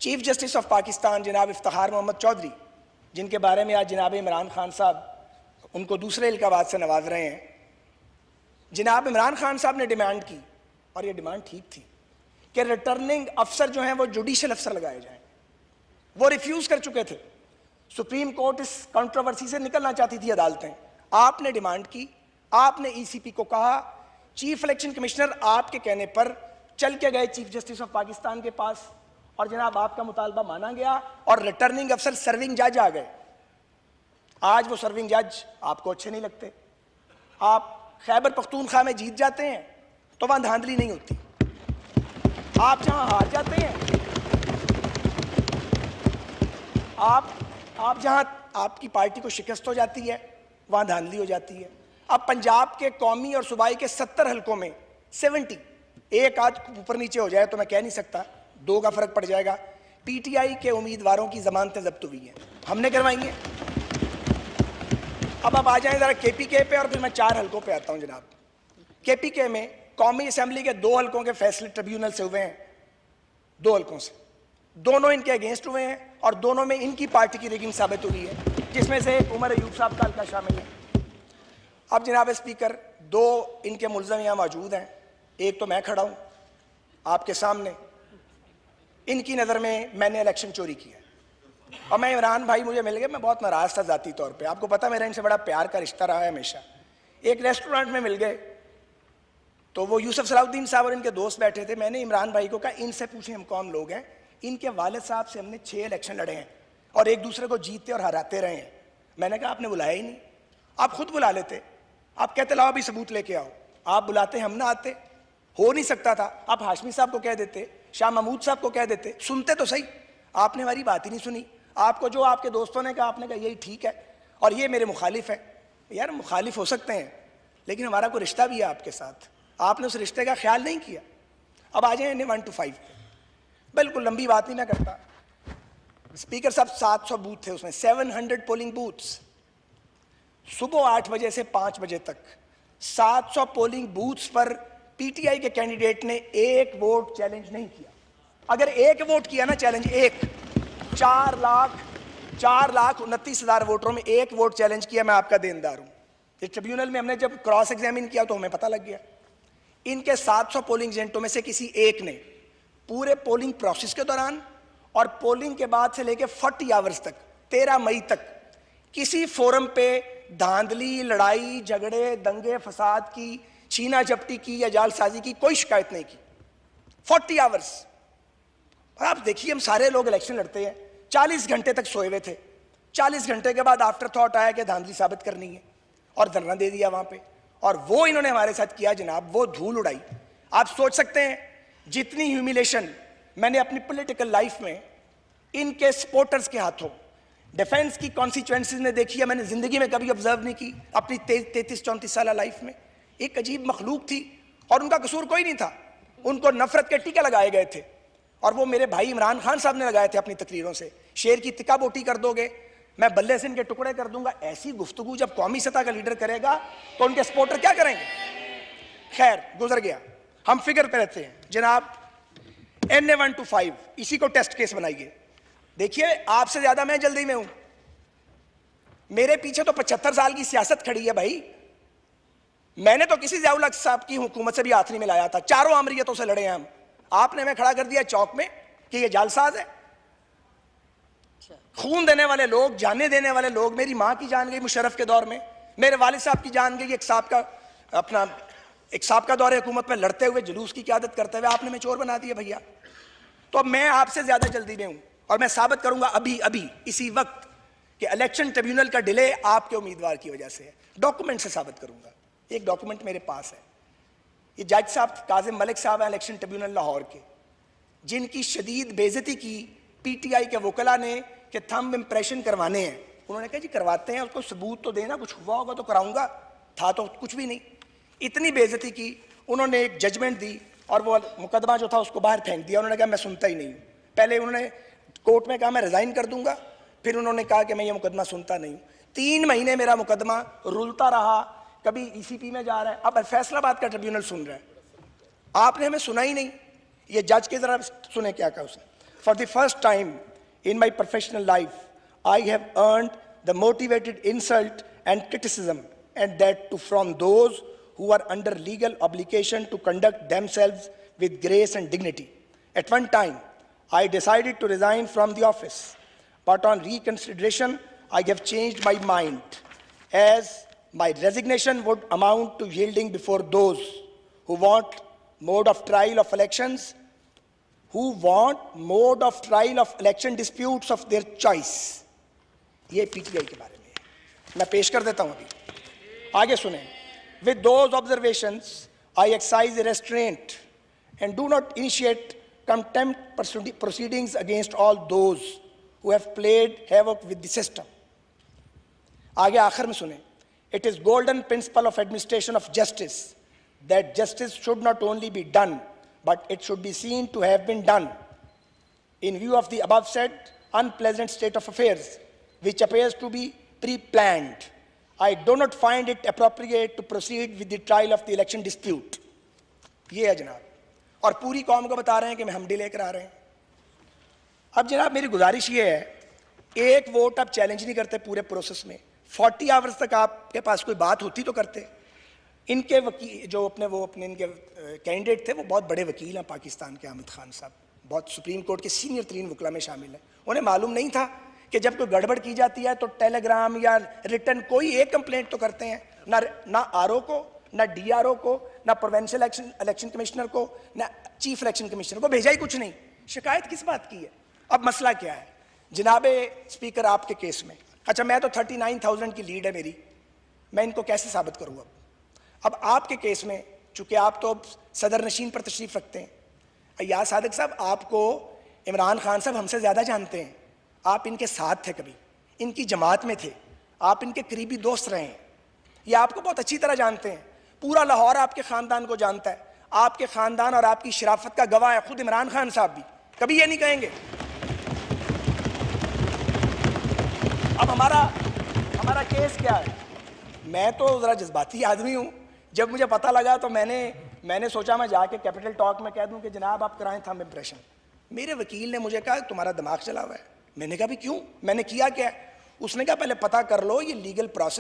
Chief justice of Pakistan जनाब इफ्तिखार मोहम्मद चौधरी, जिनके बारे में आज जनाब इमरान खान साहब उनको दूसरे इल्काबात से नवाज रहे हैं, जनाब इमरान खान साहब ने डिमांड की, और ये डिमांड ठीक थी, कि रिटर्निंग अफसर जो हैं वो जुडिशल अफसर लगाए जाएं। वो रिफ्यूज कर चुके थे। सुप्रीम कोर्ट इस कंट्रोवर्सी से निकलना चाहती थी अदालतें। आपने डिमांड की, आपने ईसीपी को कहा, चीफ इलेक्शन कमिश्नर आपके कहने पर चल के गए चीफ जस्टिस ऑफ पाकिस्तान के पास, और जनाब आपका मुतालबा माना गया और रिटर्निंग अफसर सर्विंग जज आ गए। आज वो सर्विंग जज आपको अच्छे नहीं लगते। आप खैबर पख्तूनख्वा में जीत जाते हैं तो वहां धांधली नहीं होती। आप जहां हार जाते हैं, आप जहां आपकी पार्टी को शिकस्त हो जाती है, वहां धांधली हो जाती है। अब पंजाब के कौमी और सूबाई के 70 हलकों में 70, एक आध ऊपर नीचे हो जाए तो मैं कह नहीं सकता, 2 का फर्क पड़ जाएगा। पीटीआई के उम्मीदवारों की जमानतें जब्त हुई हैं, हमने करवाई हैं। अब आप आ जाएं जरा केपीके पे, और फिर मैं 4 हलकों पे आता हूं जनाब। केपीके में कौमी असेंबली के 2 हलकों के फैसले ट्रिब्यूनल से हुए हैं, 2 हलकों से, दोनों इनके अगेंस्ट हुए हैं, और दोनों में इनकी पार्टी की रिगिंग साबित हुई है, जिसमें से एक उमर अयूब साहब का हल्का शामिल है। अब जनाब स्पीकर, 2 इनके मुलज़म यहाँ मौजूद हैं, एक तो मैं खड़ा हूँ आपके सामने। इनकी नज़र में मैंने इलेक्शन चोरी किया, और मैं इमरान भाई मुझे मिल गए, मैं बहुत नाराज़ था ज़ाती तौर पे। आपको पता मेरा इनसे बड़ा प्यार का रिश्ता रहा है हमेशा। एक रेस्टोरेंट में मिल गए तो वो यूसुफ सलाउद्दीन साहब और इनके दोस्त बैठे थे। मैंने इमरान भाई को कहा, इनसे पूछें हम कौन लोग हैं। इनके वालिद साहब से हमने 6 इलेक्शन लड़े हैं और एक दूसरे को जीतते और हराते रहे हैं। मैंने कहा आपने बुलाया ही नहीं, आप खुद बुला लेते। आप कहते लाओ अभी सबूत लेके आओ, आप बुलाते हम ना आते। हो नहीं सकता था। आप हाशमी साहब को कह देते, शाह महमूद साहब को कह देते, सुनते तो सही। आपने हमारी बात ही नहीं सुनी। आपको जो आपके दोस्तों ने कहा, आपने कहा यही ठीक है और ये मेरे मुखालिफ है। यार मुखालिफ हो सकते हैं, लेकिन हमारा कोई रिश्ता भी है आपके साथ, आपने उस रिश्ते का ख्याल नहीं किया। अब आ जाए 1 to 5 पे, बिल्कुल लंबी बात नहीं मैं करता। स्पीकर साहब 700 बूथ थे उसमें, 700 पोलिंग बूथ्स। सुबह 8 बजे से 5 बजे तक 700 पोलिंग बूथ्स पर पीटीआई के कैंडिडेट ने 1 वोट चैलेंज नहीं किया। अगर 1 वोट किया ना चैलेंज, 4,29,000 वोटरों में 1 वोट चैलेंज किया, मैं आपका देनदार हूं। इस ट्रिब्यूनल में हमने जब क्रॉस एग्जामिन किया तो हमें पता लग गया, इनके 700 पोलिंग एजेंटों में से किसी एक ने पूरे पोलिंग प्रोसेस के दौरान और पोलिंग के बाद से लेकर 40 आवर्स तक, 13 मई तक, किसी फोरम पे धांधली, लड़ाई झगड़े, दंगे फसाद की, छीना झपटी की या जालसाजी की कोई शिकायत नहीं की। 40 आवर्स। आप देखिए, हम सारे लोग इलेक्शन लड़ते हैं, 40 घंटे तक सोए हुए थे। 40 घंटे के बाद आफ्टर थॉट आया कि धांधली साबित करनी है, और धरना दे दिया वहां पे। और वो इन्होंने हमारे साथ किया जनाब, वो धूल उड़ाई। आप सोच सकते हैं जितनी ह्यूमिलेशन मैंने अपनी पॉलिटिकल लाइफ में इनके सपोर्टर्स के हाथों, डिफेंस की कॉन्सिक्वेंसेज ने देखी है, मैंने जिंदगी में कभी ऑब्जर्व नहीं की अपनी 33-34 साल लाइफ में। एक अजीब मखलूक थी और उनका कसूर कोई नहीं था। उनको नफरत के टीके लगाए गए थे, और वो मेरे भाई इमरान खान साहब ने लगाए थे अपनी तकरीरों से। शेर की तिक्का बोटी कर दोगे, मैं बल्ले से इनके टुकड़े कर दूंगा। ऐसी गुफ्तगू जब कौमी सतह का लीडर करेगा तो उनके सपोर्टर क्या करेंगे। खैर, गुजर गया। हम फिगर पे रहते हैं जनाब। NA 1 to 5 इसी को टेस्ट केस बनाइए। देखिए, आपसे ज्यादा मैं जल्दी में हूं। मेरे पीछे तो 75 साल की सियासत खड़ी है भाई। मैंने तो किसी ज़ियाउल हक साहब की हुकूमत से भी हाथ नहीं मिलाया था, 4 आमरीयतों से लड़े हैं हम। आपने हमें खड़ा कर दिया चौक में कि ये जालसाज है। खून देने वाले लोग, जाने देने वाले लोग, मेरी मां की जान गई मुशर्रफ के दौर में, मेरे वालिद साहब की जान गई एक साहब का दौरे हुकूमत में लड़ते हुए, जुलूस की क़यादत करते हुए। आपने मैं चोर बना दिया भैया। तो अब मैं आपसे ज्यादा जल्दी में हूं, और मैं साबित करूंगा अभी इसी वक्त कि इलेक्शन ट्रिब्यूनल का डिले आपके उम्मीदवार की वजह से है। डॉक्यूमेंट से साबित करूंगा। एक डॉक्यूमेंट मेरे पास है। ये जज साहब काजिम मलिक साहब हैं इलेक्शन ट्रिब्यूनल लाहौर के, जिनकी शदीद बेइज्जती की पीटीआई के वकला ने कि थंब इंप्रेशन करवाने हैं। उन्होंने कहा जी करवाते हैं, उसको सबूत तो देना, कुछ हुआ होगा तो कराऊंगा। था तो कुछ भी नहीं। इतनी बेइज्जती की। उन्होंने एक जजमेंट दी और वो मुकदमा जो था उसको बाहर फेंक दिया। उन्होंने कहा मैं सुनता ही नहीं हूँ। पहले उन्होंने कोर्ट में कहा मैं रिजाइन कर दूंगा, फिर उन्होंने कहा कि मैं ये मुकदमा सुनता नहीं हूँ। 3 महीने मेरा मुकदमा रुलता रहा, कभी ईसीपी में जा रहा है, अब फैसलाबाद का ट्रिब्यूनल सुन रहा है। आपने हमें सुना ही नहीं। ये जज के जरा सुने क्या कहा उसने। For the first time in my professional life, I have earned the motivated insult and criticism, and that too from those who are under legal obligation to conduct themselves with grace and dignity. At one time, I decided to resign from the office, but on reconsideration, I have changed my mind, as my resignation would amount to yielding before those who want mode of trial of elections, election disputes of their choice. ये PTI के बारे में है, मैं पेश कर देता हूं अभी, आगे सुने. With those observations, I exercise restraint and do not initiate contempt proceedings against all those who have played havoc with the system. आगे आखिर में सुने. It is golden principle of administration of justice that justice should not only be done, but it should be seen to have been done. In view of the above said unpleasant state of affairs, which appears to be pre-planned, I do not find it appropriate to proceed with the trial of the election dispute. ये है जनाब, और पूरी कौम को बता रहे हैं कि हम डिले करा रहे हैं. अब जनाब मेरी गुजारिश ये है, एक वोट आप चैलेंज नहीं करते पूरे प्रोसेस में. 40 आवर्स तक आपके पास कोई बात होती तो करते. इनके वकील जो अपने इनके कैंडिडेट थे, वो बहुत बड़े वकील हैं पाकिस्तान के. अहमद खान साहब बहुत सुप्रीम कोर्ट के सीनियर तरीन वकला में शामिल हैं. उन्हें मालूम नहीं था कि जब कोई गड़बड़ की जाती है तो टेलीग्राम या रिटर्न कोई एक कंप्लेंट तो करते हैं, ना आरओ को, ना डीआरओ को, ना प्रोविंशियल इलेक्शन कमिश्नर को, ना चीफ इलेक्शन कमिश्नर को, भेजा ही कुछ नहीं. शिकायत किस बात की है? अब मसला क्या है जनाबे स्पीकर आपके केस में? अच्छा, मैं तो 39,000 की लीड है मेरी, मैं इनको कैसे साबित करूँ? अब आपके केस में चूंकि आप तो सदर नशीन पर तशरीफ रखते हैं, अय्याज सादिक साहब आपको इमरान खान साहब हमसे ज़्यादा जानते हैं. आप इनके साथ थे, कभी इनकी जमात में थे, आप इनके करीबी दोस्त रहे हैं, ये आपको बहुत अच्छी तरह जानते हैं. पूरा लाहौर आपके ख़ानदान को जानता है. आपके ख़ानदान और आपकी शराफत का गवाह है खुद इमरान खान साहब भी. कभी ये नहीं कहेंगे. अब हमारा केस क्या है? मैं तो ज़रा जज्बाती आदमी हूँ. जब मुझे पता लगा तो मैंने सोचा मैं जाके कैपिटल टॉक में कह दूं कि जनाब आप कराएं थंब इम्प्रेशन. मेरे वकील ने मुझे कहा तुम्हारा दिमाग चला हुआ है. मैंने कहा भी क्यों, मैंने किया क्या? उसने कहा पहले पता कर लो ये लीगल प्रोसेस